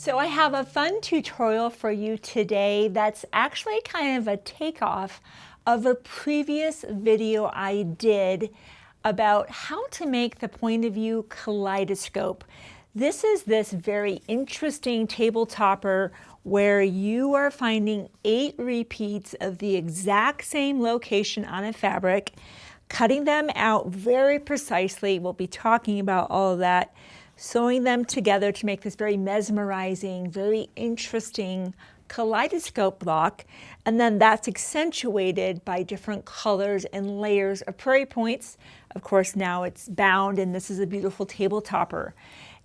So I have a fun tutorial for you today that's actually kind of a takeoff of a previous video I did about how to make the Point of View Kaleidoscope. This is this very interesting table topper where you are finding 8 repeats of the exact same location on a fabric, cutting them out very precisely. We'll be talking about all of that. Sewing them together to make this very mesmerizing, very interesting kaleidoscope block. And then that's accentuated by different colors and layers of prairie points. Of course, now it's bound and this is a beautiful table topper.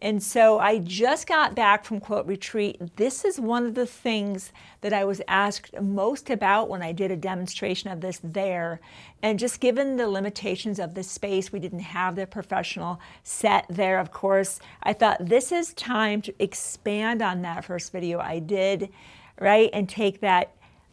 And so I just got back from Quilt Retreat. This is one of the things that I was asked most about when I did a demonstration of this there. And just given the limitations of the space, we didn't have the professional set there, of course. I thought this is time to expand on that first video I did, right? And take that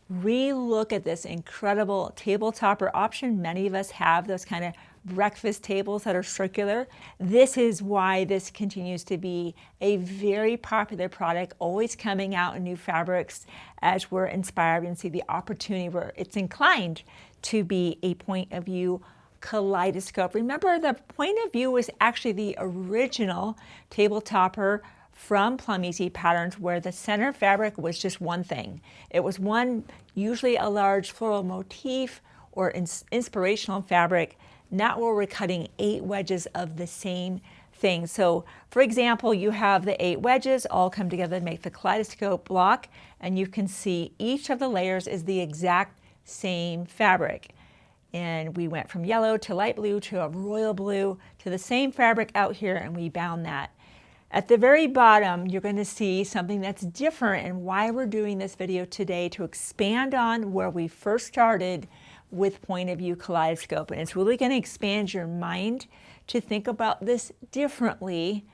re-look at this incredible table topper option. Many of us have those kind of breakfast tables that are circular. This is why this continues to be a very popular product, always coming out in new fabrics as we're inspired and see the opportunity where it's inclined to be a point of view kaleidoscope. Remember, the point of view was actually the original table topper from Plum Easy Patterns, where the center fabric was just one thing. It was one, usually a large floral motif or inspirational fabric, not where we're cutting 8 wedges of the same thing. So for example, you have the 8 wedges all come together to make the kaleidoscope block, and you can see each of the layers is the exact same fabric. And we went from yellow to light blue to a royal blue to the same fabric out here, and we bound that. At the very bottom, you're going to see something that's different and why we're doing this video today, to expand on where we first started with Point of View Kaleidoscope. And it's really going to expand your mind to think about this differently,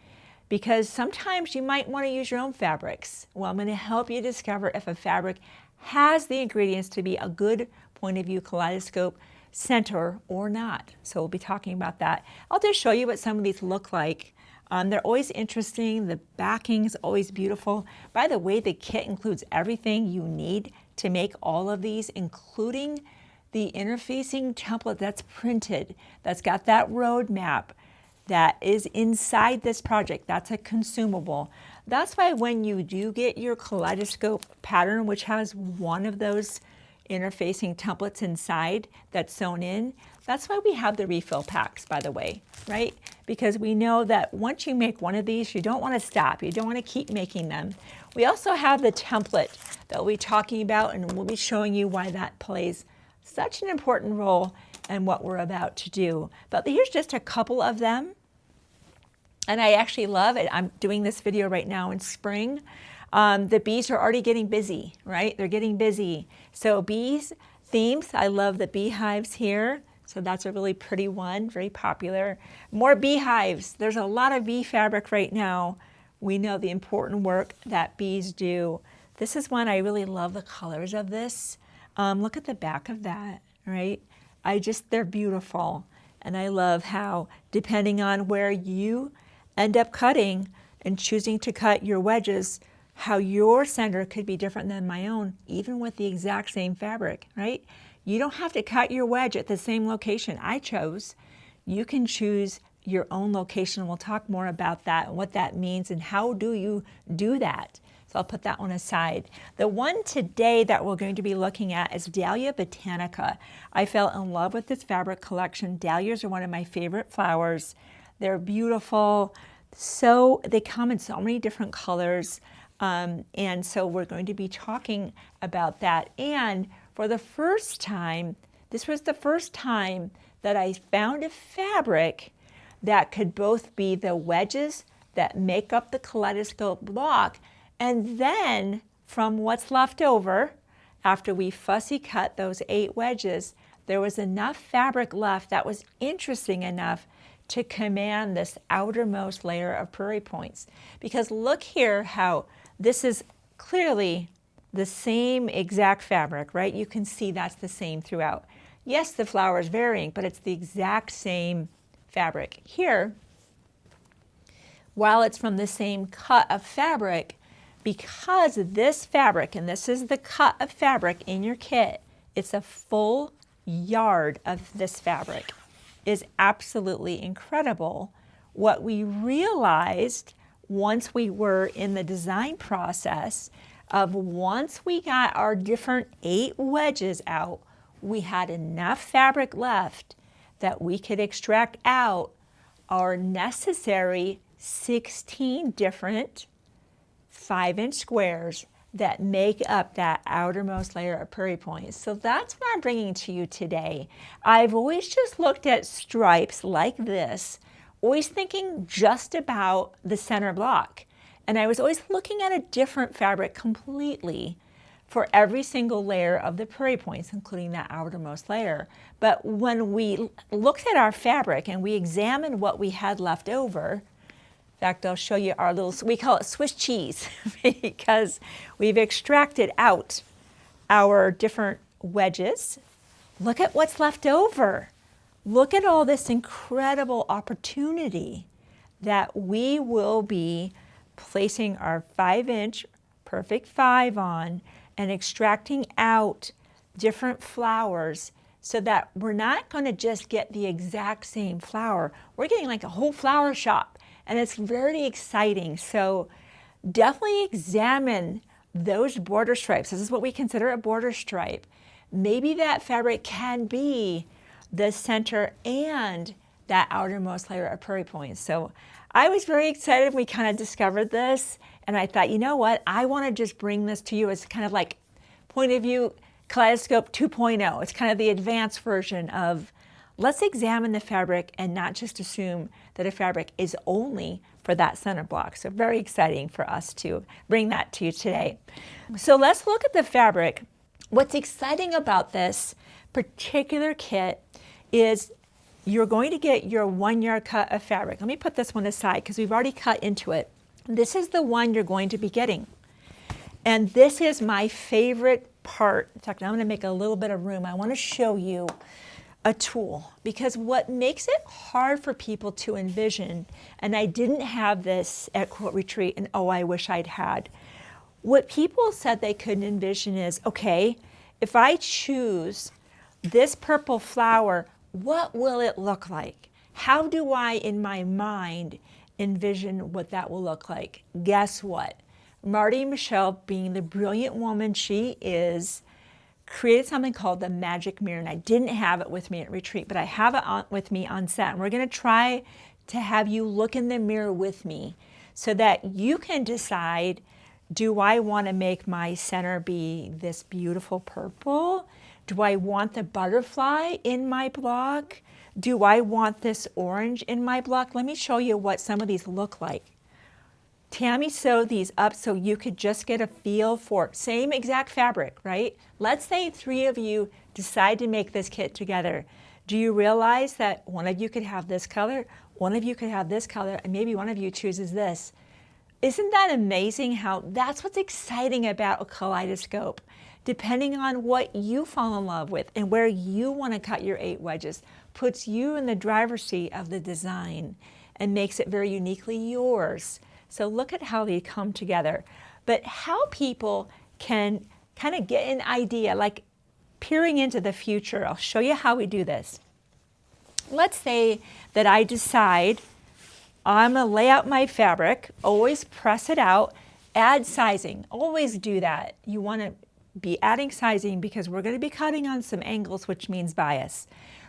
because sometimes you might want to use your own fabrics. Well, I'm going to help you discover if a fabric has the ingredients to be a good Point of View Kaleidoscope center or not. So we'll be talking about that. I'll just show you what some of these look like. They're always interesting. The backing is always beautiful. By the way, the kit includes everything you need to make all of these, including the interfacing template that's printed, that's got that roadmap that is inside this project. That's a consumable. That's why when you do get your kaleidoscope pattern, which has one of those interfacing templates inside that's sewn in, that's why we have the refill packs, by the way, right? Because we know that once you make one of these, you don't want to stop. You don't want to keep making them. We also have the template that we'll be talking about, and we'll be showing you why that plays such an important role in what we're about to do. But here's just a couple of them. And I actually love it. I'm doing this video right now in spring. The bees are already getting busy, right? They're getting busy. So bees, themes, I love the beehives here. So that's a really pretty one, very popular. More beehives. There's a lot of bee fabric right now. We know the important work that bees do. This is one I really love the colors of this. Look at the back of that, right? They're beautiful. And I love how, depending on where you end up cutting and choosing to cut your wedges, how your center could be different than my own, even with the exact same fabric, right? You don't have to cut your wedge at the same location I chose. You can choose your own location. We'll talk more about that and what that means and how do you do that. So I'll put that one aside. The one today that we're going to be looking at is Dahlia Botanica. I fell in love with this fabric collection. Dahlias are one of my favorite flowers. They're beautiful. So they come in so many different colors. And so we're going to be talking about that. And for the first time, this was the first time that I found a fabric that could both be the wedges that make up the kaleidoscope block, and then from what's left over, after we fussy cut those 8 wedges, there was enough fabric left that was interesting enough to command this outermost layer of prairie points. Because look here how this is clearly the same exact fabric, right? You can see that's the same throughout. Yes, the flower is varying, but it's the exact same fabric. Here, while it's from the same cut of fabric, because this fabric, and this is the cut of fabric in your kit, it's a full yard of this fabric, is absolutely incredible. What we realized once we were in the design process of once we got our different 8 wedges out, we had enough fabric left that we could extract out our necessary 16 different 5-inch squares that make up that outermost layer of Prairie points. So that's what I'm bringing to you today. I've always just looked at stripes like this, always thinking just about the center block. And I was always looking at a different fabric completely for every single layer of the Prairie points, including that outermost layer. But when we looked at our fabric and we examined what we had left over, in fact, I'll show you our little, we call it Swiss cheese because we've extracted out our different wedges. Look at what's left over. Look at all this incredible opportunity that we will be placing our 5-inch Perfect 5 on and extracting out different flowers so that we're not going to just get the exact same flower. We're getting like a whole flower shop, and it's very exciting. So definitely examine those border stripes. This is what we consider a border stripe. Maybe that fabric can be the center and that outermost layer of Prairie points. So I was very excited when we kind of discovered this, and I thought, you know what, I want to just bring this to you as kind of like Point of View Kaleidoscope 2.0. It's kind of the advanced version of let's examine the fabric and not just assume that a fabric is only for that center block. So very exciting for us to bring that to you today. So let's look at the fabric. What's exciting about this particular kit is you're going to get your 1-yard cut of fabric. Let me put this one aside because we've already cut into it. This is the one you're going to be getting. And this is my favorite part. In fact, I'm going to make a little bit of room. I want to show you a tool because what makes it hard for people to envision, and I didn't have this at Quilt Retreat, and oh, I wish I'd had. What people said they couldn't envision is, okay, if I choose this purple flower, what will it look like? How do I, in my mind, envision what that will look like? Guess what? Marti Michell, being the brilliant woman she is, created something called the magic mirror. And I didn't have it with me at retreat, but I have it with me on set. And we're going to try to have you look in the mirror with me so that you can decide, do I want to make my center be this beautiful purple? Do I want the butterfly in my block? Do I want this orange in my block? Let me show you what some of these look like. Tammy sewed these up so you could just get a feel for same exact fabric, right? Let's say 3 of you decide to make this kit together. Do you realize that one of you could have this color, one of you could have this color, and maybe one of you chooses this? Isn't that amazing how that's what's exciting about a kaleidoscope? Depending on what you fall in love with and where you want to cut your 8 wedges, puts you in the driver's seat of the design and makes it very uniquely yours. So look at how they come together. But how people can kind of get an idea, like peering into the future. I'll show you how we do this. Let's say that I decide I'm going to lay out my fabric, always press it out, add sizing. Always do that. You want to be adding sizing because we're going to be cutting on some angles, which means bias.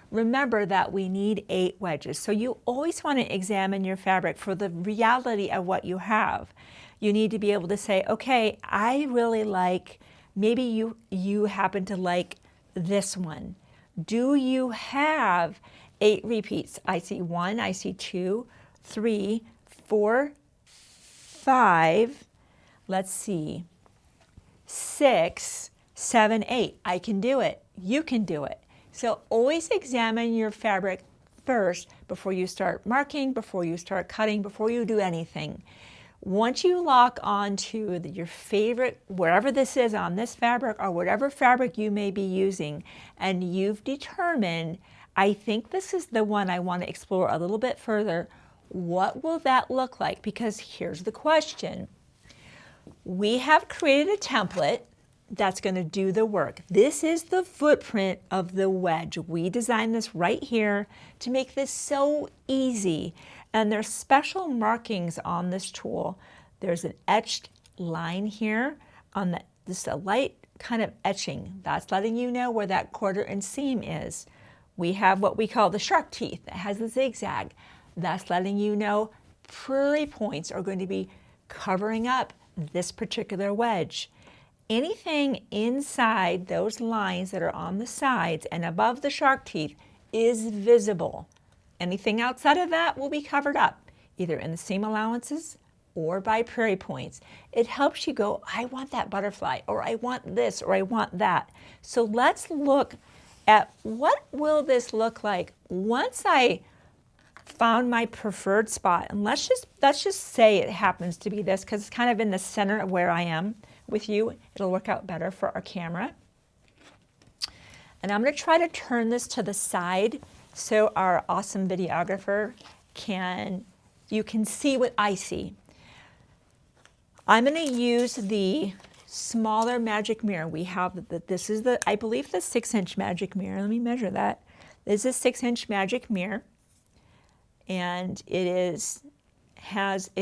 Remember that we need 8 wedges. So you always want to examine your fabric for the reality of what you have. You need to be able to say, okay, I really like, maybe you happen to like this one. Do you have 8 repeats? I see 1, I see 2, 3, 4, 5, let's see, 6, 7, 8. I can do it. You can do it. So always examine your fabric first before you start marking, before you start cutting, before you do anything. Once you lock onto your favorite, wherever this is on this fabric or whatever fabric you may be using, and you've determined, I think this is the one I want to explore a little bit further, what will that look like? Because here's the question. we have created a template that's going to do the work. This is the footprint of the wedge. We designed this right here to make this so easy. And there's special markings on this tool. There's an etched line here on the, just a light kind of etching. That's letting you know where that 1/4 inch seam is. We have what we call the shark teeth that has the zigzag. That's letting you know Prairie points are going to be covering up this particular wedge. Anything inside those lines that are on the sides and above the shark teeth is visible. Anything outside of that will be covered up, either in the seam allowances or by Prairie points. It helps you go, I want that butterfly, or I want this, or I want that. So let's look at what will this look like once I found my preferred spot. And let's just say it happens to be this, because it's kind of in the center of where I am with you. It'll work out better for our camera. And I'm going to try to turn this to the side so our awesome videographer you can see what I see. I'm going to use the smaller magic mirror. We have this is I believe the 6-inch magic mirror. Let me measure that. This is a 6-inch magic mirror, and it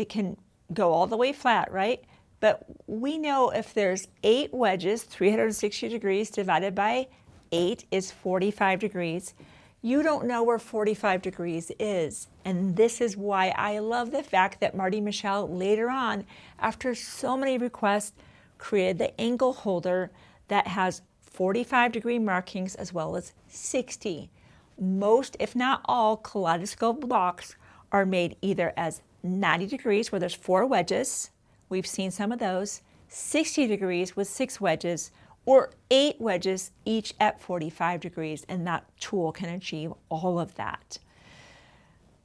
can go all the way flat, right? But we know if there's 8 wedges, 360 degrees divided by 8 is 45 degrees. You don't know where 45 degrees is. And this is why I love the fact that Marti Michell later on, after so many requests, created the angle holder that has 45-degree markings as well as 60. Most, if not all, kaleidoscope blocks are made either as 90 degrees, where there's 4 wedges. We've seen some of those. 60 degrees with 6 wedges, or 8 wedges, each at 45 degrees, and that tool can achieve all of that.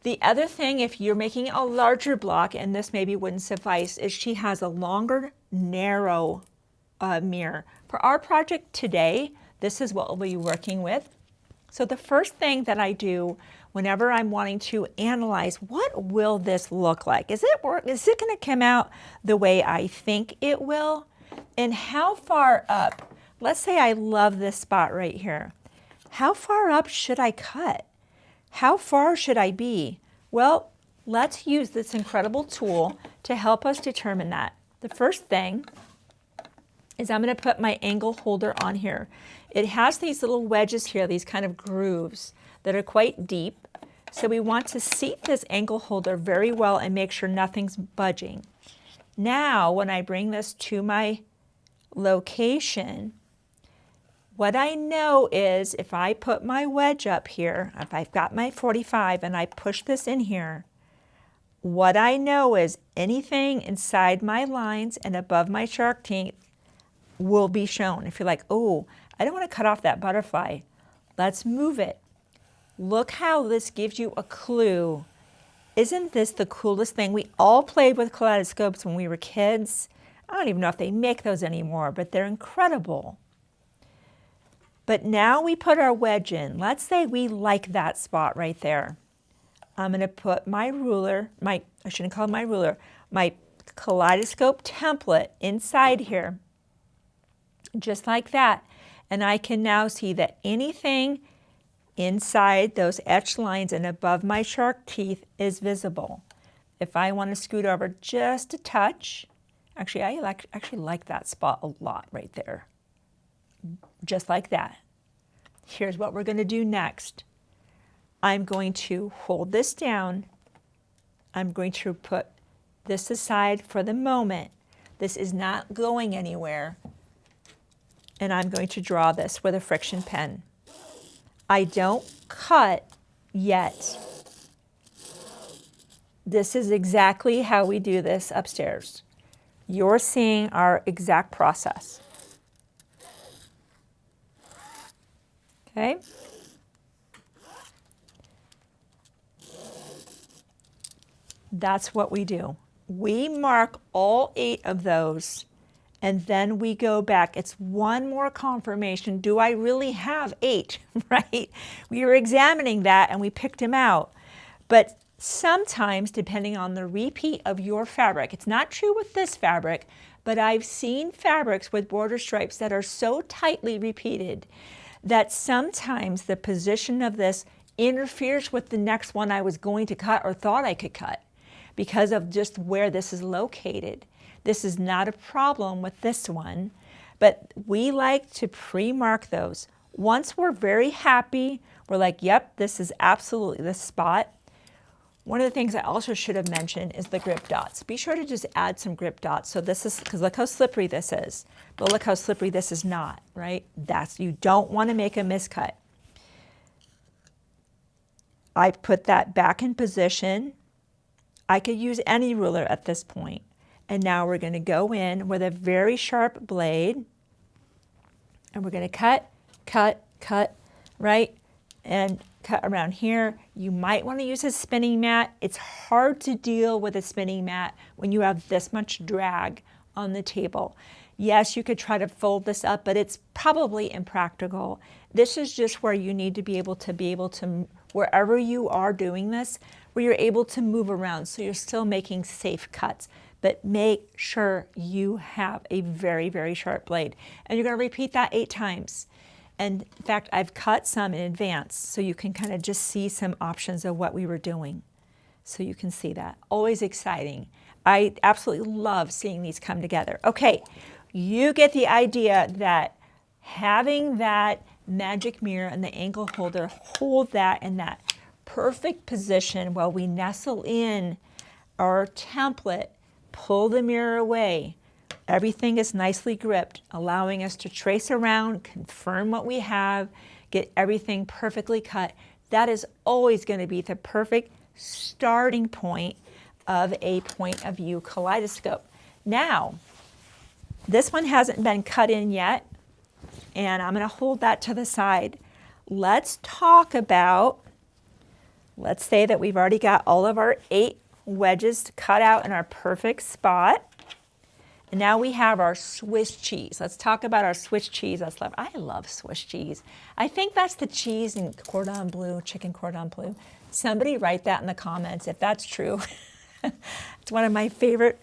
The other thing, if you're making a larger block, and this maybe wouldn't suffice, is she has a longer, narrow mirror. For our project today, this is what we'll be working with. So the first thing that I do whenever I'm wanting to analyze, what will this look like? Is it going to come out the way I think it will? And how far up? Let's say I love this spot right here. How far up should I cut? How far should I be? Well, let's use this incredible tool to help us determine that. The first thing is I'm going to put my angle holder on here. It has these little wedges here, these kind of grooves that are quite deep. So we want to seat this angle holder very well and make sure nothing's budging. Now, when I bring this to my location, what I know is if I put my wedge up here, if I've got my 45 and I push this in here, what I know is anything inside my lines and above my shark teeth will be shown. If you're like, oh, I don't want to cut off that butterfly, let's move it. Look how this gives you a clue. Isn't this the coolest thing? We all played with kaleidoscopes when we were kids. I don't even know if they make those anymore, but they're incredible. But now we put our wedge in. Let's say we like that spot right there. I'm going to put my ruler, I shouldn't call it my ruler, my kaleidoscope template inside here, just like that. And I can now see that anything inside those etched lines and above my shark teeth is visible. If I want to scoot over just a touch, actually I actually like that spot a lot right there. Just like that. Here's what we're going to do next. I'm going to hold this down. I'm going to put this aside for the moment. This is not going anywhere. And I'm going to draw this with a friction pen. I don't cut yet. This is exactly how we do this upstairs. You're seeing our exact process. Okay? That's what we do. We mark all 8 of those, and then we go back. It's one more confirmation. Do I really have 8, right? We were examining that, and we picked them out. But sometimes, depending on the repeat of your fabric, it's not true with this fabric, but I've seen fabrics with border stripes that are so tightly repeated that sometimes the position of this interferes with the next one I was going to cut or thought I could cut because of just where this is located. This is not a problem with this one, but we like to pre-mark those. Once we're very happy, we're like, yep, this is absolutely the spot. One of the things I also should have mentioned is the grip dots. Be sure to just add some grip dots. So this is, because look how slippery this is, but look how slippery this is not, right? You don't want to make a miscut. I put that back in position. I could use any ruler at this point. And now we're going to go in with a very sharp blade, and we're going to cut, cut, cut, right? And cut around here. You might want to use a spinning mat. It's hard to deal with a spinning mat when you have this much drag on the table. Yes, you could try to fold this up, but it's probably impractical. This is just where you need to be able to, wherever you are doing this, where you're able to move around so you're still making safe cuts. But make sure you have a very, very sharp blade. And you're going to repeat that 8 times. And in fact, I've cut some in advance so you can kind of just see some options of what we were doing. So you can see that. Always exciting. I absolutely love seeing these come together. Okay, you get the idea that having that magic mirror and the ankle holder hold that in that perfect position while we nestle in our template, pull the mirror away. Everything is nicely gripped, allowing us to trace around, confirm what we have, get everything perfectly cut. That is always going to be the perfect starting point of a point of view kaleidoscope. Now, this one hasn't been cut in yet, and I'm going to hold that to the side. Let's talk about, let's say that we've already got all of our 8 wedges cut out in our perfect spot. And now we have our Swiss cheese. Let's talk about our Swiss cheese that's left. I love Swiss cheese. I think that's the cheese in cordon bleu, chicken cordon bleu. Somebody write that in the comments if that's true. It's one of my favorite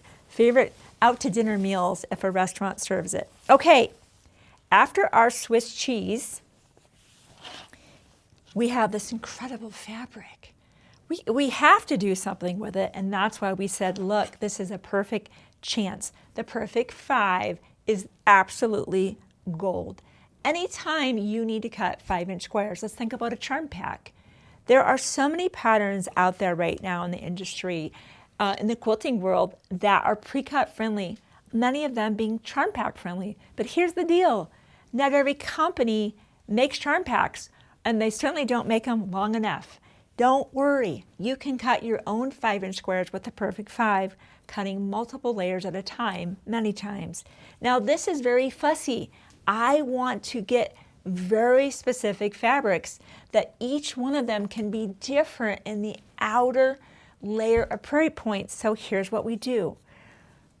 out to dinner meals if a restaurant serves it. Okay, after our Swiss cheese, we have this incredible fabric. We have to do something with it, and that's why we said, look, this is a perfect chance. The perfect 5 is absolutely gold. Anytime you need to cut 5-inch squares, let's think about a charm pack. There are so many patterns out there right now in the industry, in the quilting world, that are pre-cut friendly, many of them being charm pack friendly. But here's the deal. Not every company makes charm packs, and they certainly don't make them long enough. Don't worry, you can cut your own 5-inch squares with the perfect 5, cutting multiple layers at a time, many times. Now this is very fussy. I want to get very specific fabrics that each one of them can be different in the outer layer of prairie points. So here's what we do.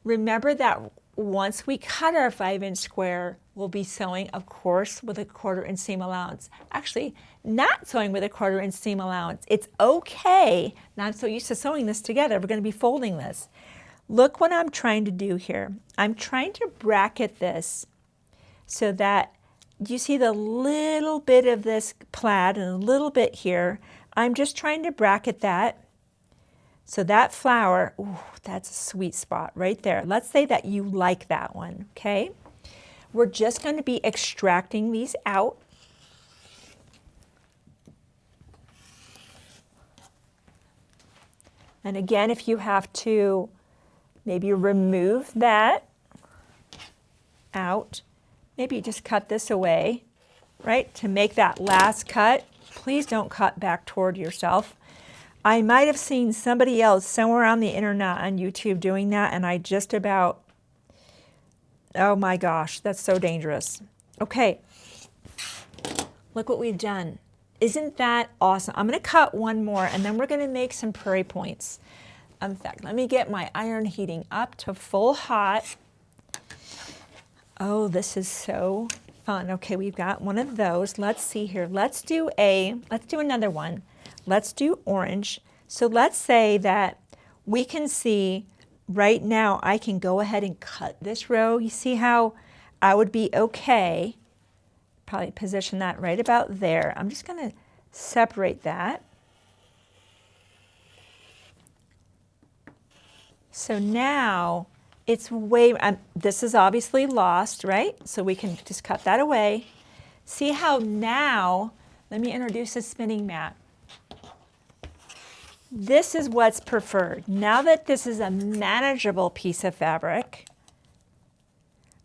Remember that once we cut our 5-inch square, we'll be sewing, of course, with a 1/4-inch seam allowance. Actually, not sewing with a 1/4-inch seam allowance. It's okay. Now I'm so used to sewing this together. We're going to be folding this. Look what I'm trying to do here. I'm trying to bracket this so that you see the little bit of this plaid and a little bit here. I'm just trying to bracket that. So that flower, ooh, that's a sweet spot right there. Let's say that you like that one, okay? We're just going to be extracting these out. And again, if you have to maybe remove that out, maybe just cut this away, right? To make that last cut, please don't cut back toward yourself. I might have seen somebody else somewhere on the internet on YouTube doing that, and I just about, oh my gosh, that's so dangerous. Okay, look what we've done. Isn't that awesome? I'm going to cut one more, and then we're going to make some prairie points. In fact, let me get my iron heating up to full hot. Oh, this is so fun. Okay, we've got one of those. Let's see here. Let's do another one. Let's do orange. So let's say that we can see right now, I can go ahead and cut this row. You see how I would be okay. Probably position that right about there. I'm just going to separate that. So now it's way, this is obviously lost, right? So we can just cut that away. See how now, let me introduce a spinning mat. This is what's preferred. Now that this is a manageable piece of fabric,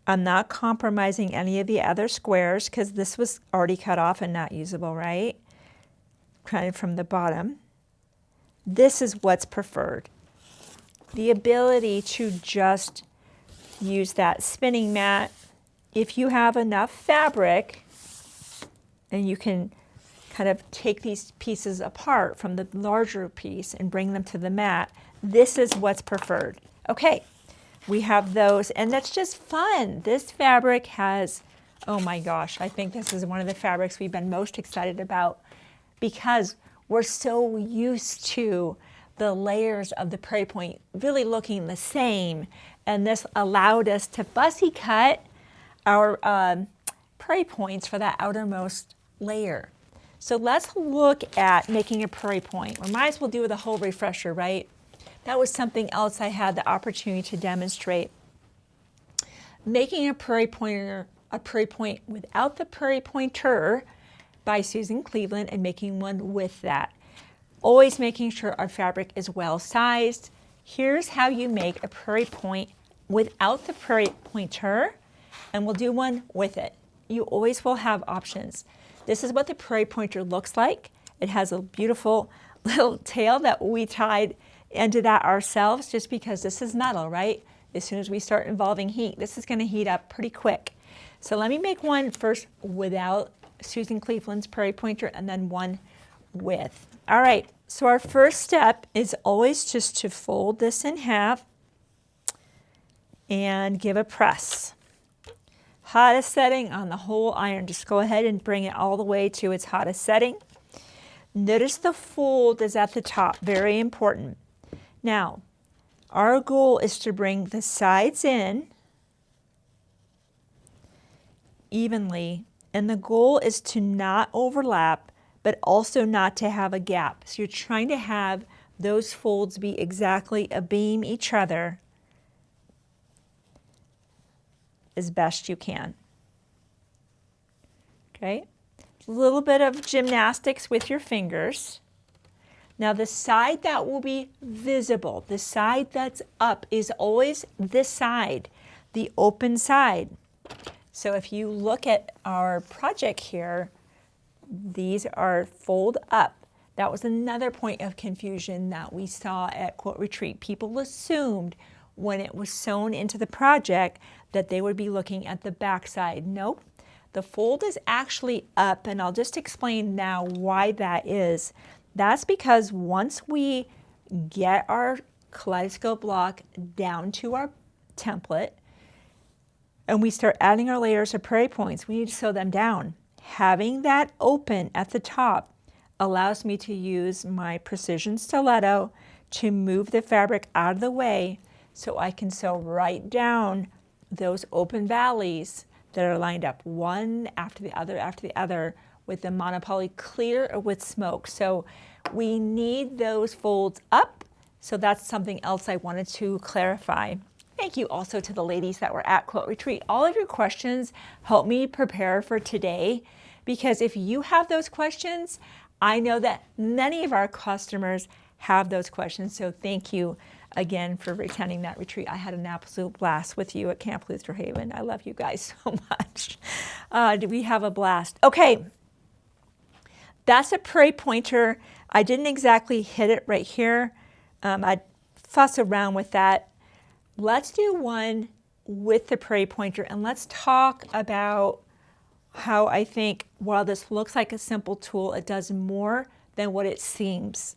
I'm not compromising any of the other squares because this was already cut off and not usable, right? Kind of from the bottom. This is what's preferred. The ability to just use that spinning mat. If you have enough fabric, and you can kind of take these pieces apart from the larger piece and bring them to the mat, this is what's preferred. Okay, we have those, and that's just fun. This fabric has, oh my gosh, I think this is one of the fabrics we've been most excited about because we're so used to the layers of the Prairie point really looking the same, and this allowed us to fussy cut our Prairie points for that outermost layer. So let's look at making a Prairie point. We might as well do with a whole refresher, right? That was something else I had the opportunity to demonstrate. Making a Prairie point without the Prairie pointer by Susan Cleveland and making one with that. Always making sure our fabric is well sized. Here's how you make a Prairie point without the Prairie pointer, and we'll do one with it. You always will have options. This is what the Prairie pointer looks like. It has a beautiful little tail that we tied into that ourselves just because this is metal, right? As soon as we start involving heat, this is going to heat up pretty quick. So let me make one first without Susan Cleveland's Prairie pointer and then one with. All right, so our first step is always just to fold this in half and give a press. Hottest setting on the whole iron. Just go ahead and bring it all the way to its hottest setting. Notice the fold is at the top, very important. Now, our goal is to bring the sides in evenly, and the goal is to not overlap, but also not to have a gap. So you're trying to have those folds be exactly abeam each other as best you can. Okay, a little bit of gymnastics with your fingers. Now the side that will be visible, the side that's up is always this side, the open side. So if you look at our project here, these are fold up. That was another point of confusion that we saw at Quilt Retreat. People assumed when it was sewn into the project that they would be looking at the back side. Nope, the fold is actually up, and I'll just explain now why that is. That's because once we get our kaleidoscope block down to our template and we start adding our layers of Prairie points, we need to sew them down. Having that open at the top allows me to use my precision stiletto to move the fabric out of the way so I can sew right down those open valleys that are lined up one after the other with the monopoly clear or with smoke. So we need those folds up. So that's something else I wanted to clarify. Thank you also to the ladies that were at Quilt Retreat. All of your questions help me prepare for today, because if you have those questions, I know that many of our customers have those questions. So thank you again for attending that retreat. I had an absolute blast with you at Camp Luther Haven. I love you guys so much. Did we have a blast? Okay, that's a Prairie pointer. I didn't exactly hit it right here. I'd fuss around with that. Let's do one with the Prairie pointer, and let's talk about how I think while this looks like a simple tool, it does more than what it seems.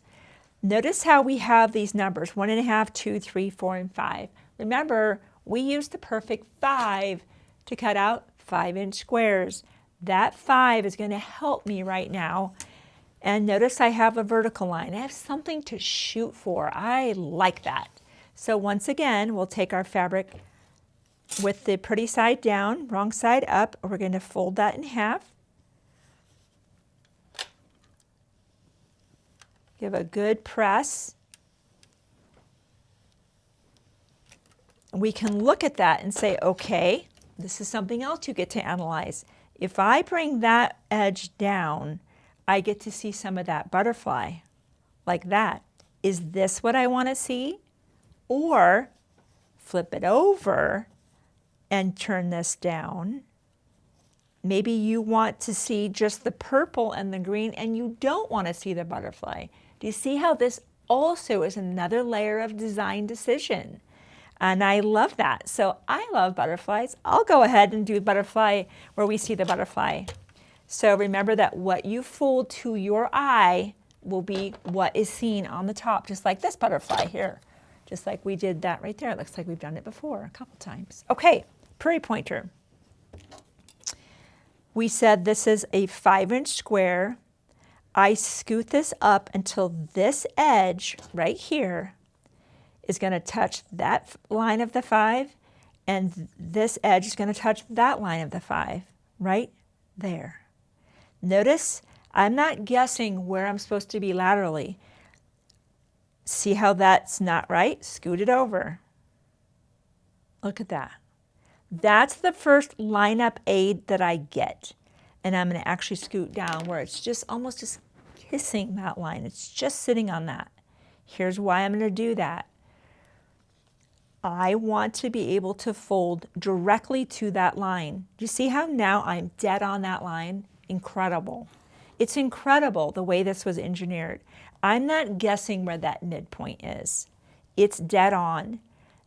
Notice how we have these numbers, 1.5, 2, 3, 4, and 5. Remember, we used the perfect 5 to cut out 5-inch squares. That 5 is going to help me right now And notice I have a vertical line. I have something to shoot for. I like that. So once again, we'll take our fabric with the pretty side down, wrong side up. We're going to fold that in half. Give a good press. We can look at that and say, okay, this is something else you get to analyze. If I bring that edge down, I get to see some of that butterfly, like that. Is this what I want to see? Or flip it over and turn this down. Maybe you want to see just the purple and the green and you don't want to see the butterfly. Do you see how this also is another layer of design decision? And I love that. So I love butterflies. I'll go ahead and do butterfly where we see the butterfly. So remember that what you fold to your eye will be what is seen on the top, just like this butterfly here. Just like we did that right there. It looks like we've done it before a couple times. Okay, Prairie pointer. We said this is a 5-inch square. I scoot this up until this edge right here is going to touch that line of the 5, and this edge is going to touch that line of the 5, right there. Notice I'm not guessing where I'm supposed to be laterally. See how that's not right? Scoot it over. Look at that. That's the first lineup aid that I get. And I'm going to actually scoot down where it's just almost just kissing that line. It's just sitting on that. Here's why I'm going to do that. I want to be able to fold directly to that line. Do you see how now I'm dead on that line? Incredible. It's incredible the way this was engineered. I'm not guessing where that midpoint is. It's dead on.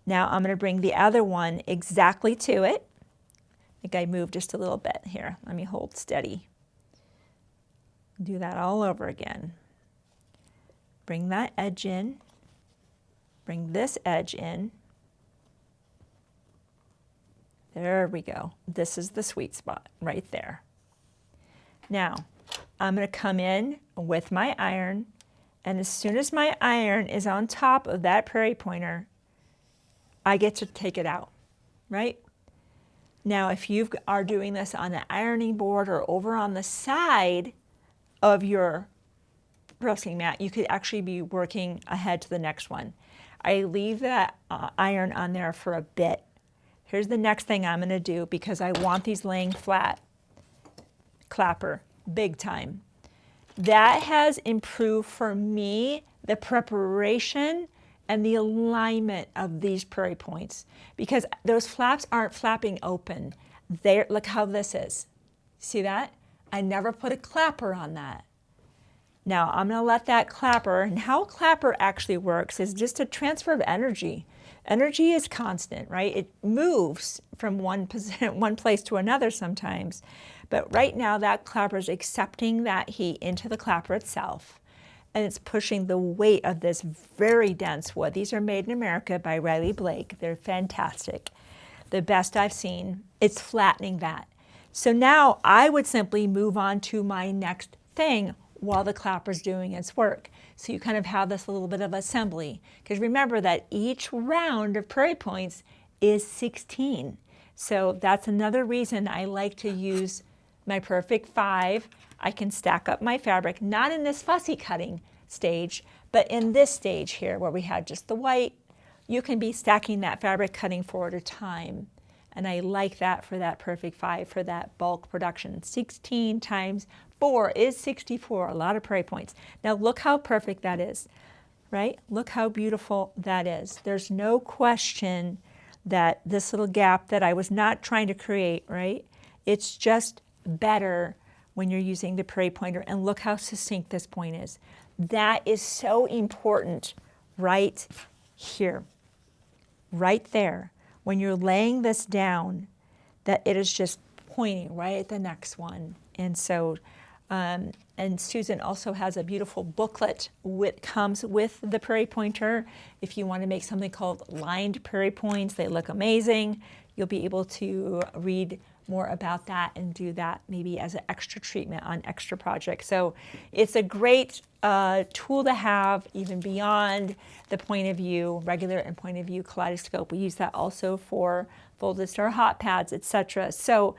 Now I'm going to bring the other one exactly to it. I think I moved just a little bit here. Let me hold steady. Do that all over again. Bring that edge in. Bring this edge in. There we go. This is the sweet spot right there. Now, I'm going to come in with my iron, and as soon as my iron is on top of that prairie pointer, I get to take it out, right? Now, if you are doing this on an ironing board or over on the side of your pressing mat, you could actually be working ahead to the next one. I leave that iron on there for a bit. Here's the next thing I'm going to do because I want these laying flat. Clapper, big time. That has improved for me the preparation and the alignment of these prairie points because those flaps aren't flapping open. Look how this is. See that? I never put a clapper on that. Now I'm going to let that clapper, and how a clapper actually works is just a transfer of energy. Energy is constant, right? It moves from one place to another sometimes. But right now that clapper is accepting that heat into the clapper itself. And it's pushing the weight of this very dense wood. These are made in America by Riley Blake. They're fantastic. The best I've seen. It's flattening that. So now I would simply move on to my next thing while the clapper's doing its work. So you kind of have this little bit of assembly. Because remember that each round of prairie points is 16. So that's another reason I like to use my perfect 5. I can stack up my fabric, not in this fussy cutting stage, but in this stage here where we had just the white. You can be stacking that fabric cutting for at a time. And I like that for that perfect 5 for that bulk production. 16 times 4 is 64, a lot of prairie points. Now look how perfect that is, right? Look how beautiful that is. There's no question that this little gap that I was not trying to create, right? It's just better when you're using the prairie pointer, and look how succinct this point is. That is so important right here, right there. When you're laying this down, that it is just pointing right at the next one. And so, and Susan also has a beautiful booklet that comes with the prairie pointer. If you want to make something called lined prairie points, they look amazing. you'll be able to read more about that and do that maybe as an extra treatment on extra projects. So it's a great tool to have even beyond the Point of View, regular and Point of View Kaleidoscope. We use that also for folded star hot pads, etc. So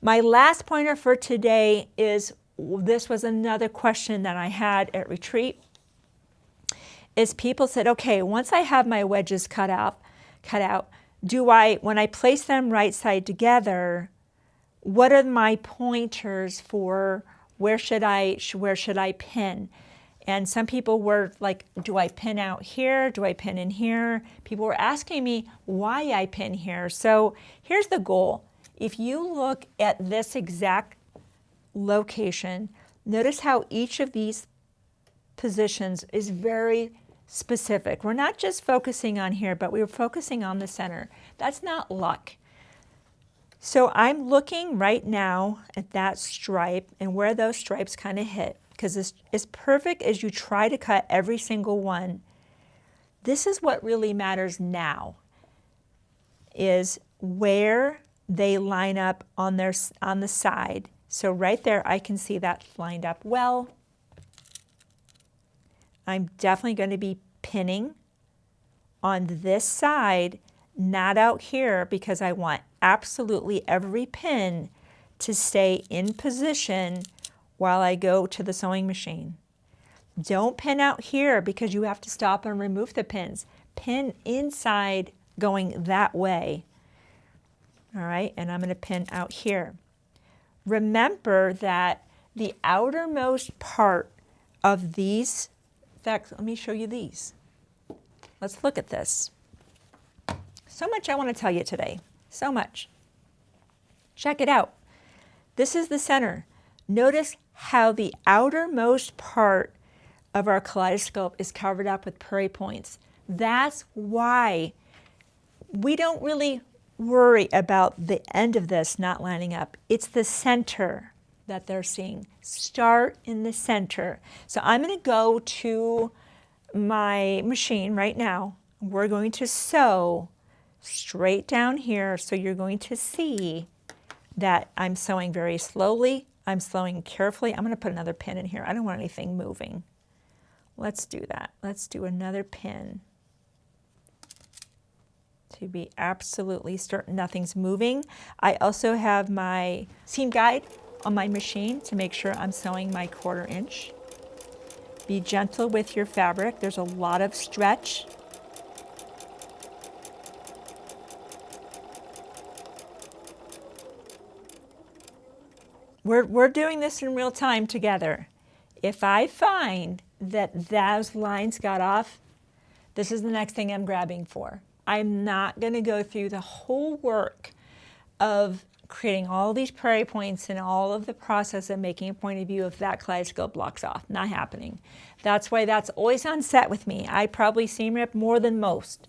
my last pointer for today is, this was another question that I had at retreat, is people said, okay, once I have my wedges cut out, when I place them right side together, what are my pointers for where should I pin? And some people were like, do I pin out here? Do I pin in here? People were asking me why I pin here. So here's the goal. If you look at this exact location, notice how each of these positions is very specific. We're not just focusing on here, but we're focusing on the center. That's not luck. So I'm looking right now at that stripe and where those stripes kind of hit, because as perfect as you try to cut every single one, this is what really matters now, is where they line up on the side. So right there, I can see that lined up well. I'm definitely going to be pinning on this side, not out here, because I want absolutely every pin to stay in position while I go to the sewing machine. Don't pin out here because you have to stop and remove the pins. Pin inside going that way. All right, and I'm going to pin out here. Remember that the outermost part of these, in fact, let me show you these. Let's look at this. So much I want to tell you today. So much. Check it out. This is the center. Notice how the outermost part of our kaleidoscope is covered up with prairie points. That's why we don't really worry about the end of this not lining up. It's the center that they're seeing. Start in the center. So I'm going to go to my machine right now. We're going to sew straight down here. So you're going to see that I'm sewing very slowly. I'm sewing carefully. I'm going to put another pin in here. I don't want anything moving. Let's do that. Let's do another pin to be absolutely certain nothing's moving. I also have my seam guide on my machine to make sure I'm sewing my 1/4 inch. Be gentle with your fabric. There's a lot of stretch. We're doing this in real time together. If I find that those lines got off, this is the next thing I'm grabbing for. I'm not going to go through the whole work of creating all these prairie points and all of the process of making a point of view if that kaleidoscope blocks off. Not happening. That's why that's always on set with me. I probably seam rip more than most.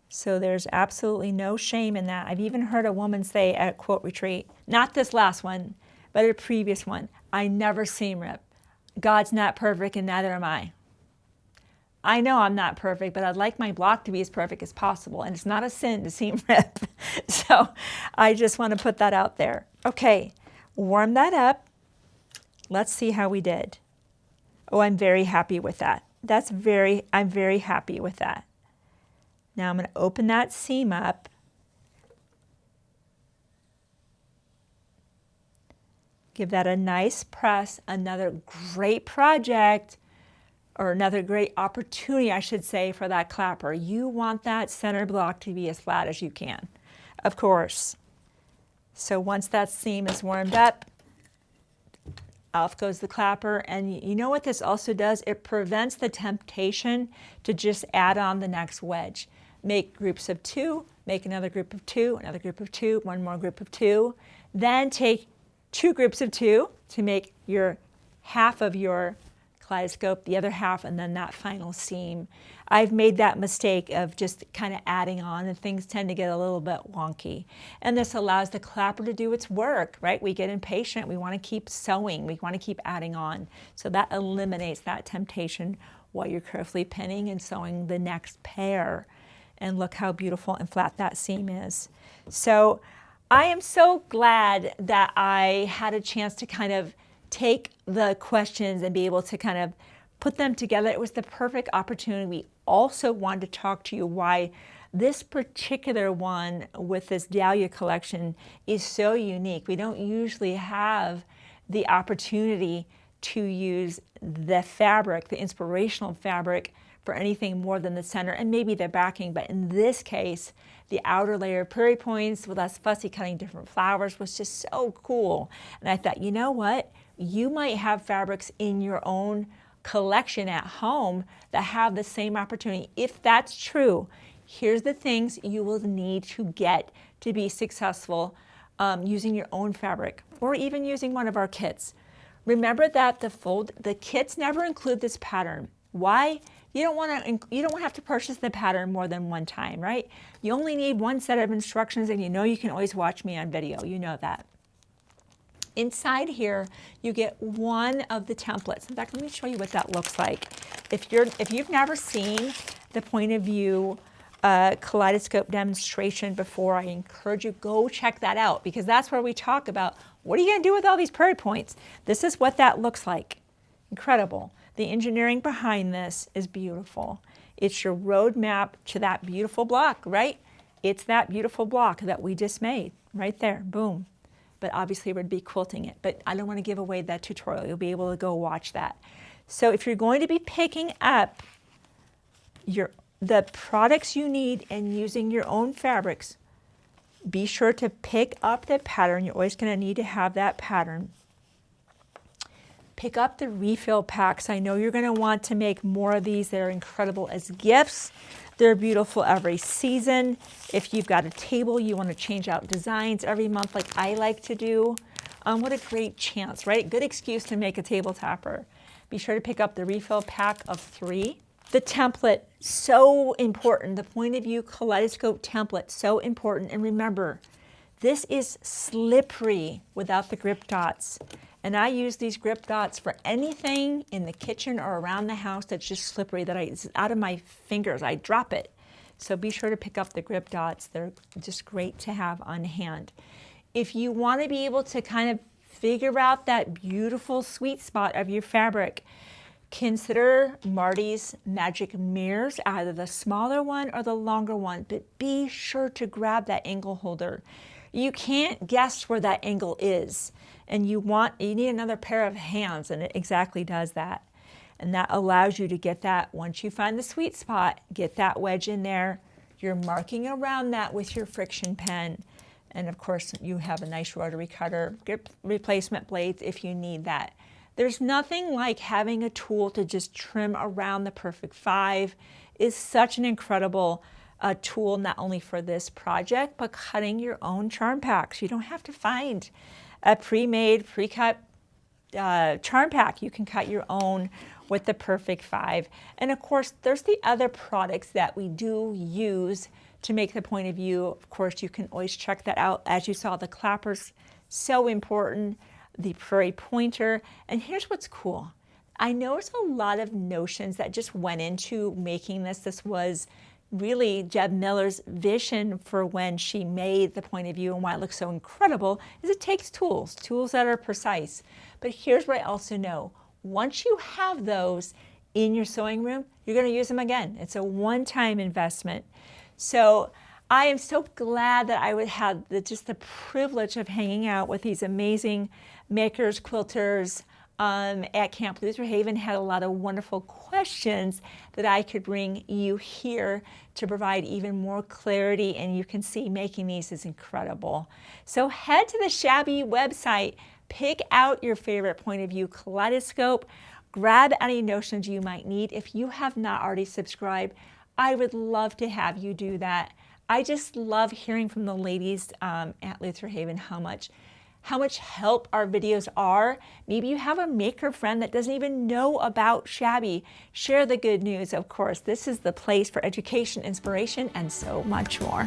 So there's absolutely no shame in that. I've even heard a woman say at a quilt retreat, not this last one, but a previous one, I never seam rip. God's not perfect and neither am I. I know I'm not perfect, but I'd like my block to be as perfect as possible. And it's not a sin to seam rip. So I just want to put that out there. Okay, warm that up. Let's see how we did. Oh, I'm very happy with that. I'm very happy with that. Now I'm going to open that seam up. Give that a nice press. Another great project, or another great opportunity, I should say, for that clapper. You want that center block to be as flat as you can, of course. So once that seam is warmed up, off goes the clapper. And you know what this also does? It prevents the temptation to just add on the next wedge. Make groups of 2, make another group of 2, another group of 2, one more group of 2. Then take 2 groups of 2 to make your half of your kaleidoscope, the other half, and then that final seam. I've made that mistake of just kind of adding on, and things tend to get a little bit wonky. And this allows the clapper to do its work, right? We get impatient. We want to keep sewing. We want to keep adding on. So that eliminates that temptation while you're carefully pinning and sewing the next pair. And look how beautiful and flat that seam is. So I am so glad that I had a chance to kind of take the questions and be able to kind of put them together. It was the perfect opportunity. We also wanted to talk to you why this particular one with this Dahlia collection is so unique. We don't usually have the opportunity to use the fabric, the inspirational fabric, for anything more than the center and maybe the backing. But in this case, the outer layer of Prairie points with us Fussy cutting different flowers was just so cool. And I thought, you know what? You might have fabrics in your own collection at home that have the same opportunity. If that's true, here's the things you will need to get to be successful using your own fabric or even using one of our kits. Remember that the kits never include this pattern. Why? You don't want to have to purchase the pattern more than one time, right? You only need one set of instructions, and you know you can always watch me on video. You know that. Inside here, you get one of the templates. In fact, let me show you what that looks like. If you've never seen the Point of View Kaleidoscope demonstration before, I encourage you, go check that out, because that's where we talk about what are you going to do with all these Prairie points. This is what that looks like. Incredible. The engineering behind this is beautiful. It's your roadmap to that beautiful block, right? It's that beautiful block that we just made right there, boom. But obviously we'd be quilting it, but I don't want to give away that tutorial. You'll be able to go watch that. So if you're going to be picking up the products you need and using your own fabrics, be sure to pick up the pattern. You're always going to need to have that pattern. Pick up the refill packs. I know you're going to want to make more of these. They're incredible as gifts. They're beautiful every season. If you've got a table, you want to change out designs every month like I like to do. What a great chance, right? Good excuse to make a table topper. Be sure to pick up the refill pack of 3. The template, so important. The Point of View Kaleidoscope template, so important. And remember, this is slippery without the grip dots. And I use these grip dots for anything in the kitchen or around the house that's just slippery, that it's out of my fingers, I drop it. So be sure to pick up the grip dots. They're just great to have on hand. If you want to be able to kind of figure out that beautiful sweet spot of your fabric, consider Marti's magic mirrors, either the smaller one or the longer one, but be sure to grab that angle holder. You can't guess where that angle is, and you need another pair of hands, and it exactly does that. And that allows you to get that, once you find the sweet spot, get that wedge in there. You're marking around that with your friction pen. And of course, you have a nice rotary cutter, grip replacement blades if you need that. There's nothing like having a tool to just trim around the perfect 5. Is such an incredible tool, not only for this project, but cutting your own charm packs. You don't have to find a pre-made, pre-cut charm pack. You can cut your own with the perfect 5. And of course, there's the other products that we do use to make the Point of View. Of course, you can always check that out. As you saw, the clappers, so important. The Prairie pointer. And here's what's cool. I know there's a lot of notions that just went into making this. This was really Jeb Miller's vision for when she made the Point of View, and why it looks so incredible is it takes tools that are precise. But here's what I also know. Once you have those in your sewing room, you're going to use them again. It's a one-time investment. So I am so glad that I would have just the privilege of hanging out with these amazing makers, quilters at Camp Luther Haven. Had a lot of wonderful questions that I could bring you here to provide even more clarity, and you can see making these is incredible. So head to the Shabby website, pick out your favorite Point of View Kaleidoscope, grab any notions you might need. If you have not already subscribed, I would love to have you do that. I just love hearing from the ladies at Luther Haven how much help our videos are. Maybe you have a maker friend that doesn't even know about Shabby. Share the good news, of course. This is the place for education, inspiration, and so much more.